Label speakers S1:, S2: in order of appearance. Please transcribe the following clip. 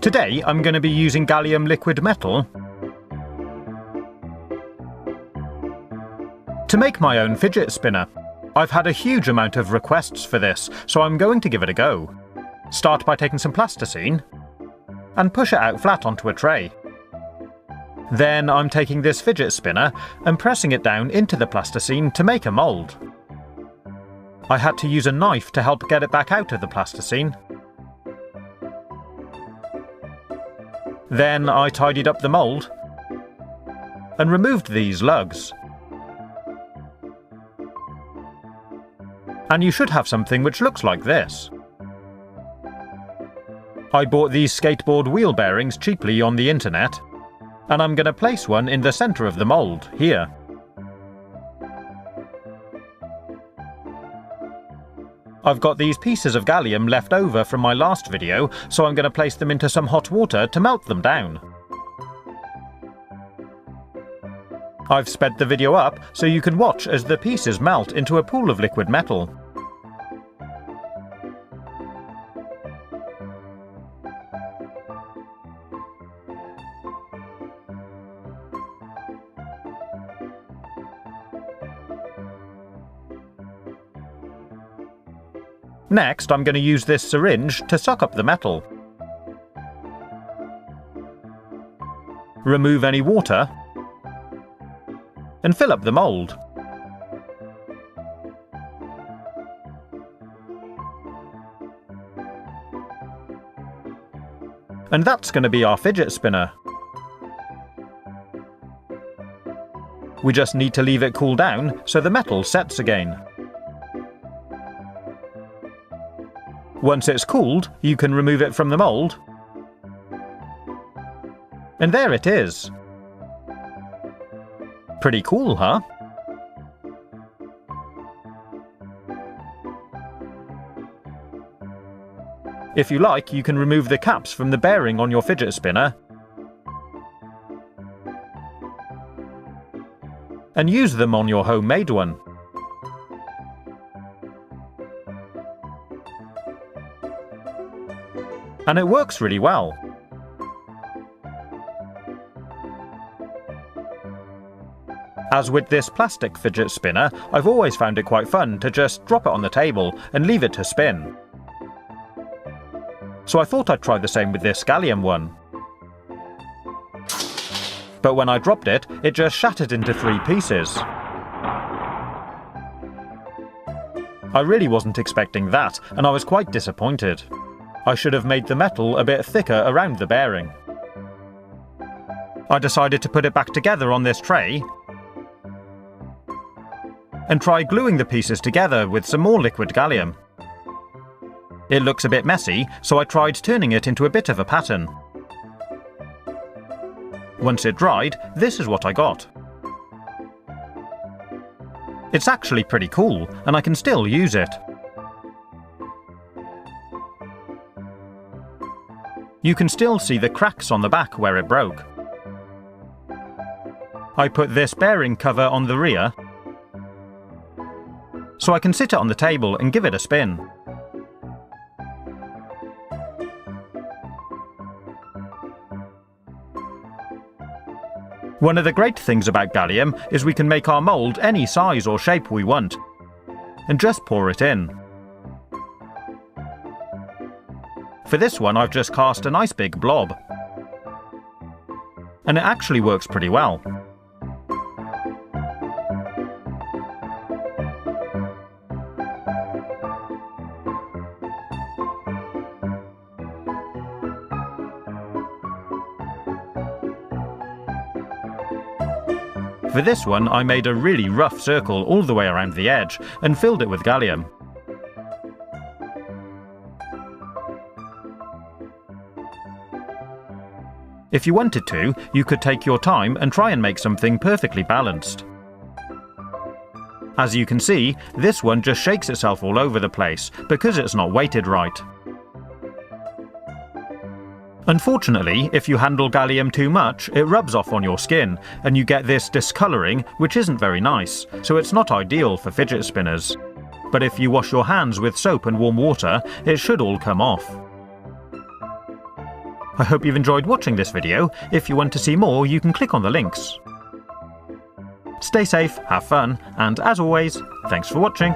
S1: Today I'm going to be using gallium liquid metal to make my own fidget spinner. I've had a huge amount of requests for this, so I'm going to give it a go. Start by taking some plasticine and push it out flat onto a tray. Then I'm taking this fidget spinner and pressing it down into the plasticine to make a mould. I had to use a knife to help get it back out of the plasticine. Then I tidied up the mould and removed these lugs. And you should have something which looks like this. I bought these skateboard wheel bearings cheaply on the internet, and I'm going to place one in the centre of the mould, here. I've got these pieces of gallium left over from my last video, so I'm going to place them into some hot water to melt them down. I've sped the video up so you can watch as the pieces melt into a pool of liquid metal. Next, I'm going to use this syringe to suck up the metal. Remove any water and fill up the mould. And that's going to be our fidget spinner. We just need to leave it cool down so the metal sets again. Once it's cooled, you can remove it from the mould. And there it is. Pretty cool, huh? If you like, you can remove the caps from the bearing on your fidget spinner and use them on your homemade one. And it works really well. As with this plastic fidget spinner, I've always found it quite fun to just drop it on the table and leave it to spin. So I thought I'd try the same with this gallium one. But when I dropped it, it just shattered into 3 pieces. I really wasn't expecting that, and I was quite disappointed. I should have made the metal a bit thicker around the bearing. I decided to put it back together on this tray and try gluing the pieces together with some more liquid gallium. It looks a bit messy, so I tried turning it into a bit of a pattern. Once it dried, this is what I got. It's actually pretty cool, and I can still use it. You can still see the cracks on the back where it broke. I put this bearing cover on the rear, so I can sit it on the table and give it a spin. One of the great things about gallium is we can make our mould any size or shape we want, and just pour it in. For this one, I've just cast a nice big blob. And it actually works pretty well. For this one, I made a really rough circle all the way around the edge and filled it with gallium. If you wanted to, you could take your time and try and make something perfectly balanced. As you can see, this one just shakes itself all over the place because it's not weighted right. Unfortunately, if you handle gallium too much, it rubs off on your skin, and you get this discolouring, which isn't very nice, so it's not ideal for fidget spinners. But if you wash your hands with soap and warm water, it should all come off. I hope you've enjoyed watching this video. If you want to see more, you can click on the links. Stay safe, have fun, and as always, thanks for watching.